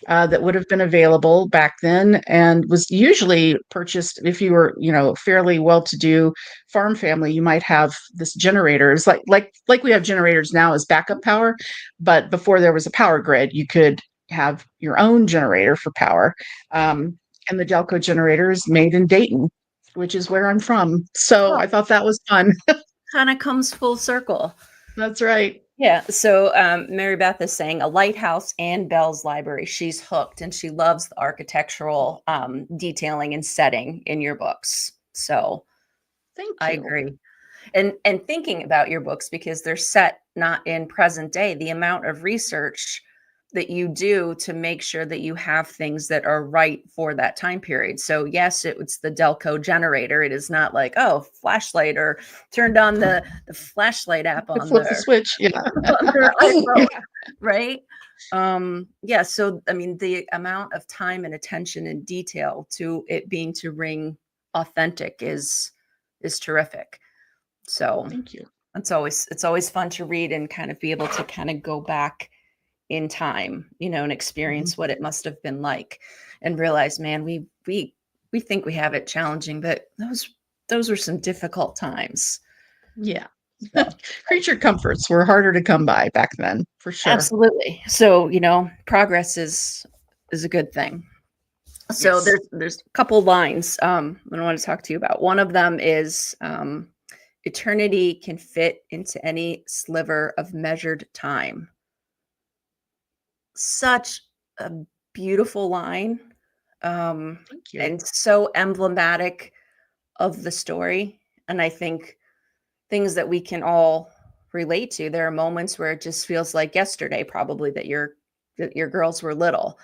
that would have been available back then and was usually purchased if you were, fairly well-to-do farm family. You might have this generator. It's like we have generators now as backup power, but before there was a power grid, you could have your own generator for power. Um, and the Delco generator is made in Dayton, which is where I'm from. So Oh, I thought that was fun. kind of comes full circle. That's right. Yeah. So Mary Beth is saying a lighthouse and Bell's library. She's hooked and she loves the architectural detailing and setting in your books. So Thank I you. agree. And thinking about your books, because they're set not in present day, the amount of research that you do to make sure that you have things that are right for that time period. So yes, it's the Delco generator. It is not like, oh, flashlight, or turned on the flashlight app on Flip the their switch. Yeah. on their Yeah. iPhone, right? Yeah, so I mean, the amount of time and attention and detail to it being to ring authentic is terrific. So Thank you. it's always fun to read and kind of be able to kind of go back in time, and Mhm. experience what it must have been like, and realize, man, we think we have it challenging, but those were some difficult times. Yeah. So Creature comforts were harder to come by back then, for sure. absolutely. So, progress is a good thing. So Yes. there's a couple lines I want to talk to you about. One of them is eternity can fit into any sliver of measured time. Such a beautiful line, Thank you. and so emblematic of the story. And I think things that we can all relate to. There are moments where it just feels like yesterday, probably that your girls were little,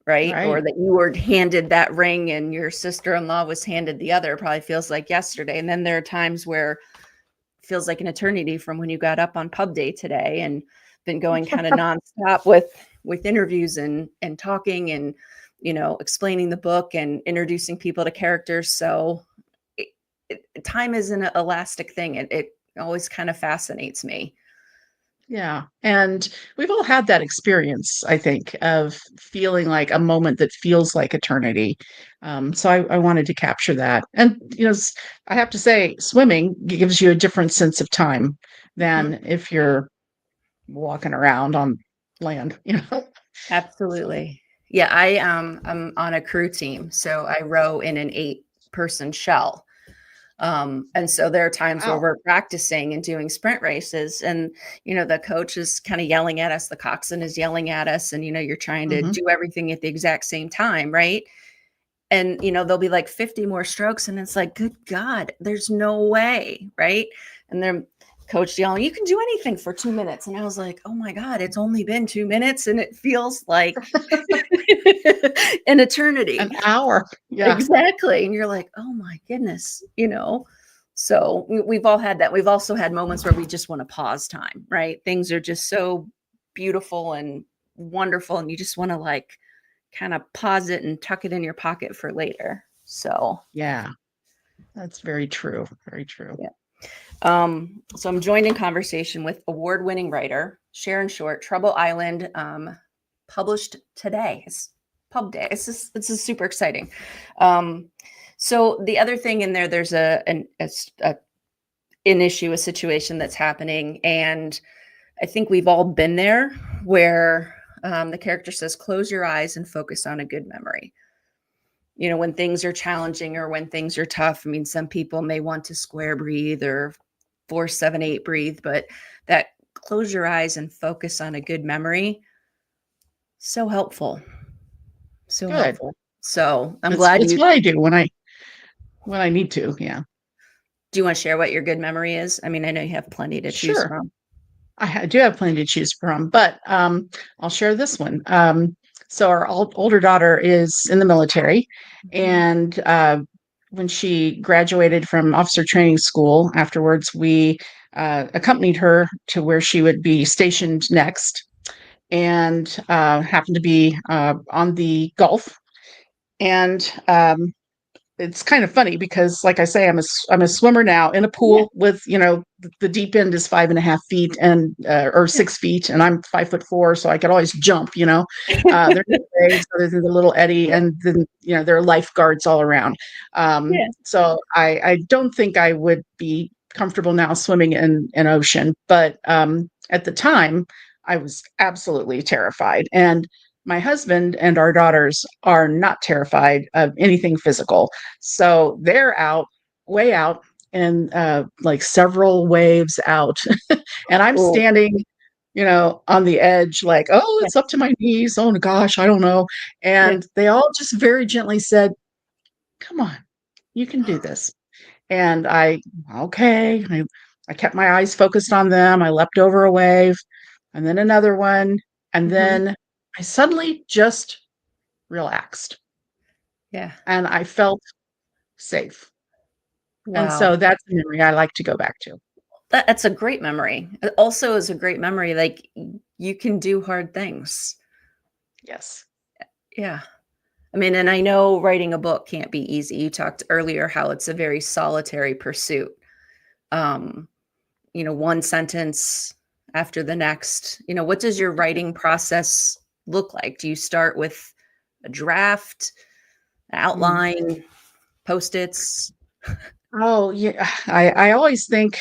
right? Or Right. that you were handed that ring and your sister-in-law was handed the other. It probably feels like yesterday. And then there are times where it feels like an eternity from when you got up on pub day today, and been going kind of nonstop with interviews and talking and explaining the book and introducing people to characters. So it, time is an elastic thing. It always kind of fascinates me. Yeah. And we've all had that experience, I think, of feeling like a moment that feels like eternity. So I wanted to capture that. And, I have to say, swimming gives you a different sense of time Mhm. than if you're walking around on land. So, Absolutely. Yeah, I'm on a crew team, so I row in an 8-person shell. And so there are times where wow. we're practicing and doing sprint races, and the coach is kind of yelling at us, the coxswain is yelling at us, and you're trying to Hmm. do everything at the exact same time, right? And there'll be like 50 more strokes, and it's like, good God, there's no way, right? And then coach yelling, you can do anything for 2 minutes. And I was like, oh my God, it's only been 2 minutes and it feels like an An eternity. hour. Yeah. Exactly. And you're like, oh my goodness. So we've all had that. We've also had moments where we just want to pause time, right? Things are just so beautiful and wonderful, and you just want to like kind of pause it and tuck it in your pocket for later. So, Yeah. That's very true. Very true. yeah. So I'm joined in conversation with award-winning writer Sharon Short. Trouble Island, published today. It's pub day. It's just super exciting. Um, so the other thing in there, there's an issue, a situation that's happening, and I think we've all been there, where the character says, "Close your eyes and focus on a good memory." When things are challenging or when things are tough. I mean, some people may want to square breathe or 4-7-8 breathe, but that close your eyes and focus on a good memory, so helpful. So Good. helpful. So I'm It's glad it's you what I do when I need to. Yeah. do. You want to share what your good memory is? I mean, I know you have plenty to choose Sure. from. Do have plenty to choose from, but I'll share this one. So our older daughter is in the military, Mhm. and when she graduated from officer training school, afterwards we accompanied her to where she would be stationed next, and happened to be on the Gulf. And it's kind of funny because, like I say, I'm a swimmer now in a Yeah. pool with, the deep end is 5.5 feet and or Yeah. 6 feet, and I'm 5'4", so I could always jump. There's no waves other than the little eddy, and then there are lifeguards all around. Yeah. So I don't think I would be comfortable now swimming in an ocean, but at the time I was absolutely terrified. And my husband and our daughters are not terrified of anything physical. So they're out, way out, and like several waves out. And I'm Oh, standing, on the edge, like, oh, yeah. it's up to my knees. Oh, gosh, I don't know. Yeah. And they all just very gently said, come on, you can do this. And okay. I kept my eyes focused on them. I leapt over a wave and then another one. And Hmm. then I suddenly just relaxed Yeah. and I felt safe. And Wow. so that's a memory I like to go back to. That's a great memory. It also is a great memory. Like, you can do hard things. Yes. Yeah. I mean, and I know writing a book can't be easy. You talked earlier how it's a very solitary pursuit. Um, one sentence after the next? What does your writing process look like? Do you start with a draft, Mm. outline, post-its? Oh, yeah. I always think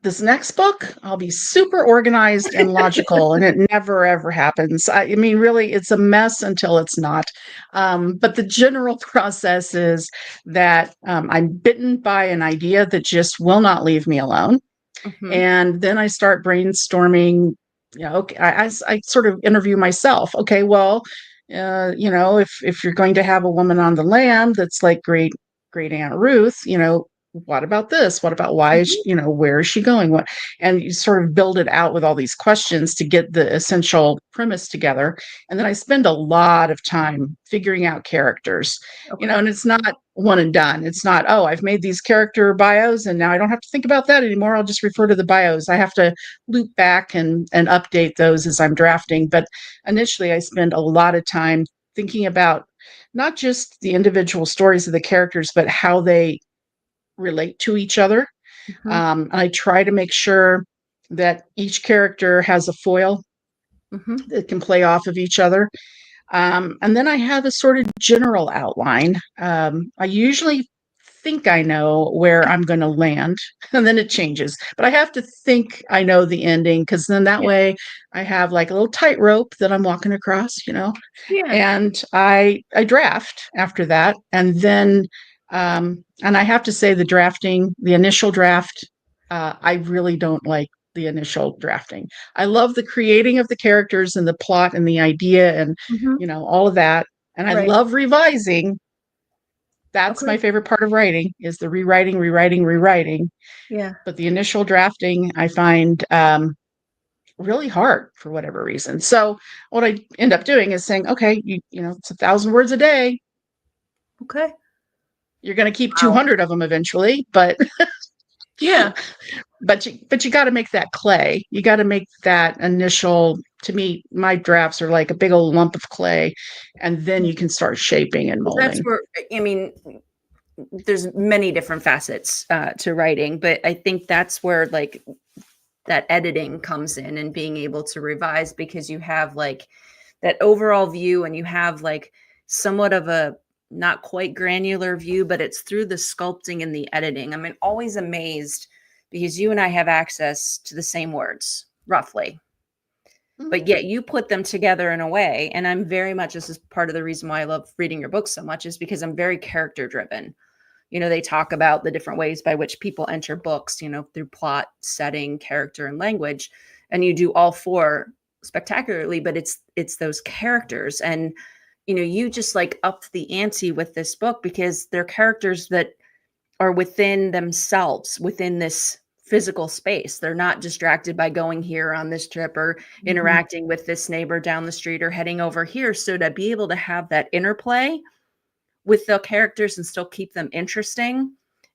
this next book, I'll be super organized and logical, and it never ever happens. I mean, really, it's a mess until it's not. But the general process is that I'm bitten by an idea that just will not leave me alone. Mhm, And then I start brainstorming. Okay, I sort of interview myself. Okay, well, if you're going to have a woman on the lam that's like great Aunt Ruth, what about this? What about why is mhm. where is she going? What, and you sort of build it out with all these questions to get the essential premise together. And then I spend a lot of time figuring out characters, Okay. and it's not one and done. It's not, oh, I've made these character bios and now I don't have to think about that anymore. I'll just refer to the bios. I have to loop back and update those as I'm drafting. But initially, I spend a lot of time thinking about not just the individual stories of the characters, but how they relate to each other. Mhm, I try to make sure that each character has a foil mhm, that can play off of each other. And then I have a sort of general outline. I usually think I know where I'm going to land, and then it changes. But I have to think I know the ending, because then that yeah, way I have like a little tightrope that I'm walking across, yeah, and I draft after that, and then and I have to say the initial draft, I really don't like the initial drafting. I love the creating of the characters and the plot and the idea and mhm, all of that, and I right, love revising. That's okay, my favorite part of writing, is the rewriting, rewriting, rewriting. yeah, But the initial drafting I find really hard for whatever reason. So what I end up doing is saying, okay, it's 1,000 words a day. okay, You're going to keep wow, 200 of them eventually, but yeah, but you got to make that clay. You got to make that initial. To me, my drafts are like a big old lump of clay, and then you can start shaping and well, that's molding. where, I mean, there's many different facets to writing, but I think that's where like that editing comes in and being able to revise, because you have like that overall view and you have like somewhat of a not quite granular view, but it's through the sculpting and the editing. I mean, always amazed because you and I have access to the same words roughly, Mhm. but yet you put them together in a way. And I'm very much, this is part of the reason why I love reading your books so much, is because I'm very character driven. They talk about the different ways by which people enter books, through plot, setting, character, and language. And you do all four spectacularly, but it's those characters. And you just like upped the ante with this book because they're characters that are within themselves, within this physical space. They're not distracted by going here on this trip or Mhm. interacting with this neighbor down the street or heading over here. So to be able to have that interplay with the characters and still keep them interesting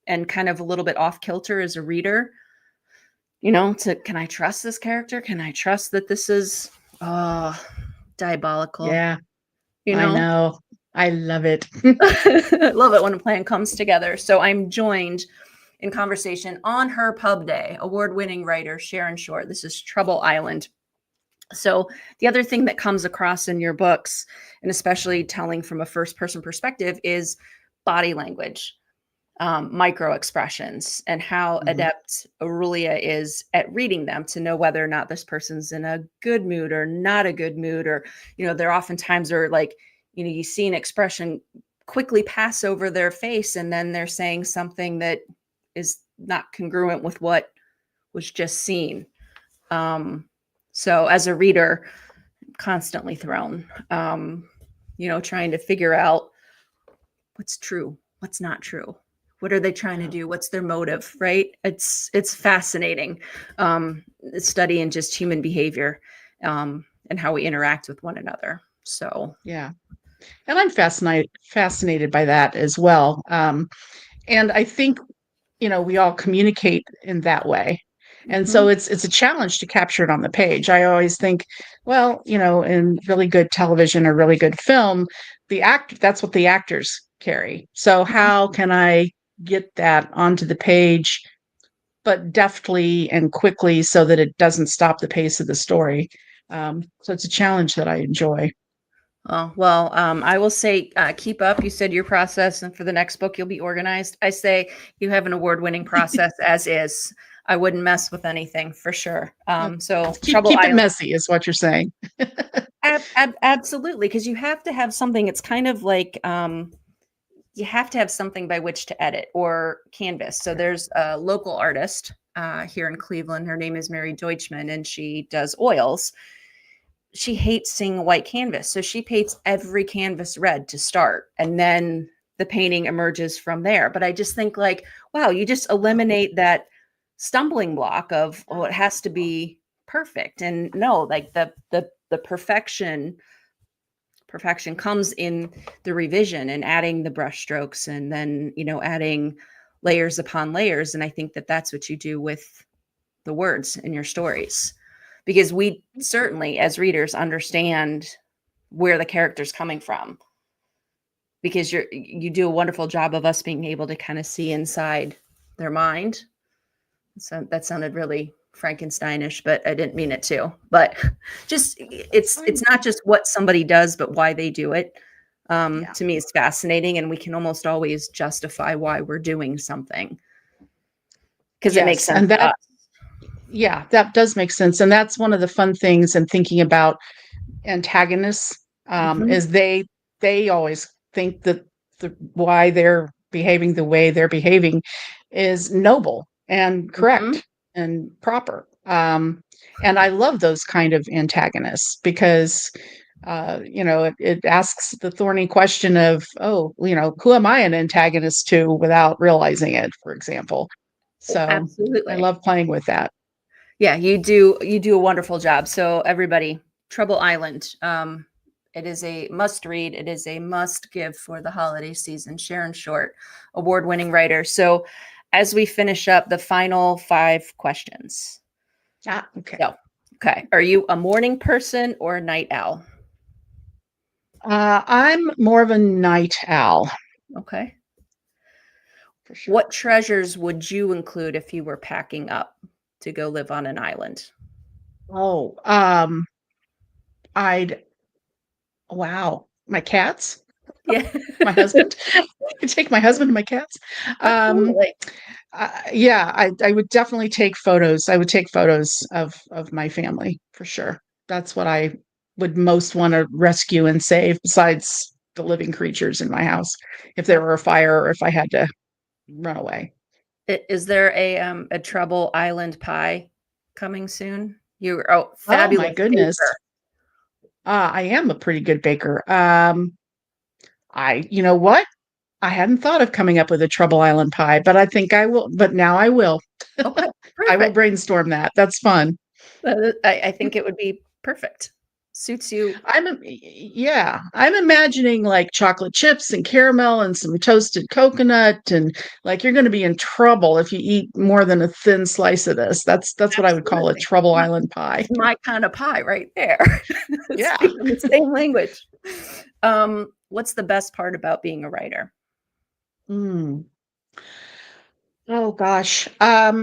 and kind of a little bit off kilter as a reader, to can I trust this character? Can I trust that this is diabolical? Yeah, You I know? know. I love it. I love it when a plan comes together. So I'm joined in conversation on her pub day, award-winning writer Sharon Short. This is Trouble Island. So the other thing that comes across in your books, and especially telling from a first person perspective, is body language, micro expressions, and how Mhm. adept Aurelia is at reading them to know whether or not this person's in a good mood or not a good mood. Or, there oftentimes are like, you see an expression quickly pass over their face and then they're saying something that is not congruent with what was just seen. Um, so as a reader, constantly thrown, trying to figure out what's true, what's not true. What are they trying to Yeah. do? What's their motive, right? It's fascinating, studying just human behavior, and how we interact with one another. So, Yeah. And I'm fascinated by that as well. And I think, we all communicate in that way. And so mhm, it's a challenge to capture it on the page. I always think, well, in really good television or really good film, that's what the actors carry. So mhm, how can I get that onto the page but deftly and quickly so that it doesn't stop the pace of the story. So it's a challenge that I enjoy. Oh, well, I will say keep up. You said your process, and for the next book, you'll be organized. I say you have an award-winning process as is. I wouldn't mess with anything for sure. Uh, So keep Trouble keep it Island, messy is what you're saying. absolutely, because you have to have something. It's kind of like you have to have something by which to edit or canvas. So there's a local artist here in Cleveland. Her name is Mary Deutschman, and she does oils. She hates seeing a white canvas. So she paints every canvas red to start. And then the painting emerges from there. But I just think like, wow, you just eliminate that stumbling block of, oh, it has to be perfect. And no, like the perfection comes in the revision and adding the brush strokes and then, adding layers upon layers. And I think that that's what you do with the words in your stories, because we certainly as readers understand where the character's coming from, because you do a wonderful job of us being able to kind of see inside their mind. So that sounded really Frankensteinish, but I didn't mean it to. But just it's not just what somebody does, but why they do it. Yeah. To me, is fascinating, and we can almost always justify why we're doing something because it makes Yes, sense and to us. that does make sense, and that's one of the fun things in thinking about antagonists, Mhm, is they always think that why they're behaving the way they're behaving is noble and mhm. correct and proper. And I love those kind of antagonists because it asks the thorny question of, oh, who am I an antagonist to without realizing it, for example. Oh, So I absolutely. love playing with that. Yeah, you do a wonderful job. So everybody, Trouble Island. It is a must read. It is a must give for the holiday season. Sharon Short, award-winning writer. So as we finish up the final 5 questions. Ah, okay. So, okay. Are you a morning person or a night owl? I'm more of a night owl Okay. for sure. What treasures would you include if you were packing up to go live on an island? Oh, I'd wow, my cats, Yeah, my husband. I take my husband and my cats. Um, absolutely. yeah, I would definitely take photos. I would take photos of my family for sure. That's what I would most want to rescue and save, besides the living creatures in my house, if there were a fire or if I had to run away. Is there a Trouble Island pie coming soon? Oh, Oh my fabulous goodness. baker. I am a pretty good baker. You know what? I hadn't thought of coming up with a Trouble Island pie, but I think I will. But now I will. Okay, I will perfect. brainstorm that. That's fun. I think it would be perfect. Suits you. Yeah, I'm imagining like chocolate chips and caramel and some toasted coconut, and like you're going to be in trouble if you eat more than a thin slice of this. That's what I would call a Absolutely. Trouble My Island pie. It's my kind of pie right there. Yeah. Speaking the same language. What's the best part about being a writer? Mm. Oh gosh. I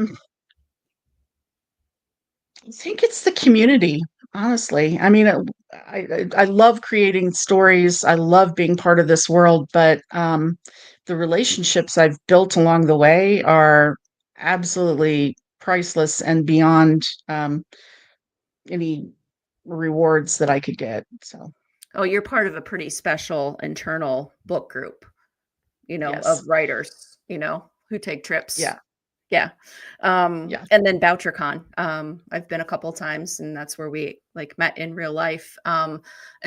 think it's the community, honestly. I mean, I love creating stories. I love being part of this world, but the relationships I've built along the way are absolutely priceless and beyond any rewards that I could get. So, Oh, you're part of a pretty special internal book group, of yes. writers, who take trips. Yeah. Yeah. Yeah. And then BoucherCon. I've been a couple times and that's where we like met in real life. And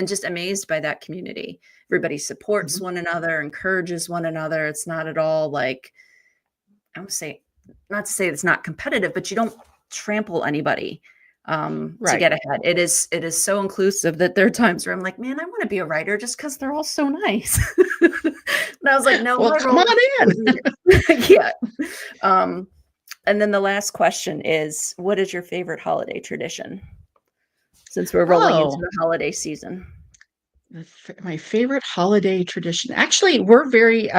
just amazed by that community. Everybody supports Mhm. one another, encourages one another. It's not at all like, I would say, not to say it's not competitive, but you don't trample anybody to Right. get ahead. It is so inclusive that there are times where I'm like, man, I want to be a writer just because they're all so nice. And I was like, no, Well, my come role is to on be in. a reader. Yeah. Um, and then the last question is, what is your favorite holiday tradition? Since we're rolling into Oh, the holiday season. My favorite holiday tradition. Actually, we're very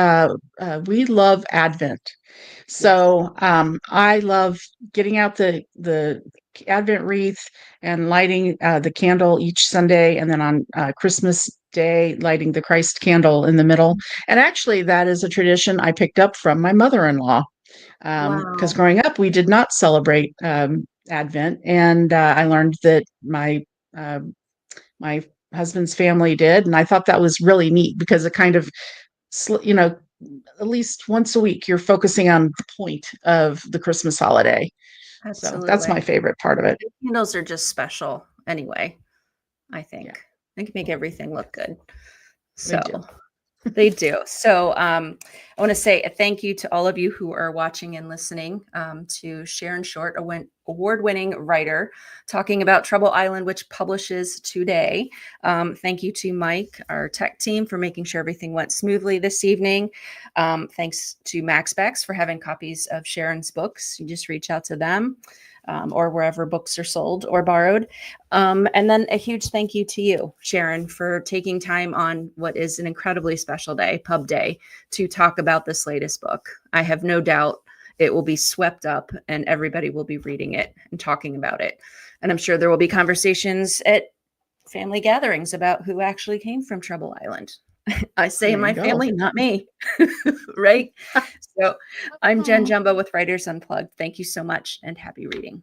we love Advent. Yes. So I love getting out the Advent wreath and lighting the candle each Sunday, and then on Christmas Day, lighting the Christ candle in the middle. And actually, that is a tradition I picked up from my mother-in-law, because Wow. growing up we did not celebrate Advent, and I learned that uh, my husband's family did, and I thought that was really neat because it kind of, you know, at least once a week you're focusing on the point of the Christmas holiday. So that's my Absolutely. favorite part of it. The candles are just special anyway, I Yeah, think. They can make everything look good. they So do. they do. So I want to say a thank you to all of you who are watching and listening to Sharon Short, award-winning writer, talking about Trouble Island, which publishes today. Thank you to Mike, our tech team, for making sure everything went smoothly this evening. Thanks to MaxBex for having copies of Sharon's books. You just reach out to them. Or wherever books are sold or borrowed. And then a huge thank you to you, Sharon, for taking time on what is an incredibly special day, Pub Day, to talk about this latest book. I have no doubt it will be swept up and everybody will be reading it and talking about it. And I'm sure there will be conversations at family gatherings about who actually came from Trouble Island. I say in There you my go. family, not me. Right? So I'm Jen Jumbo with Writers Unplugged. Thank you so much and happy reading.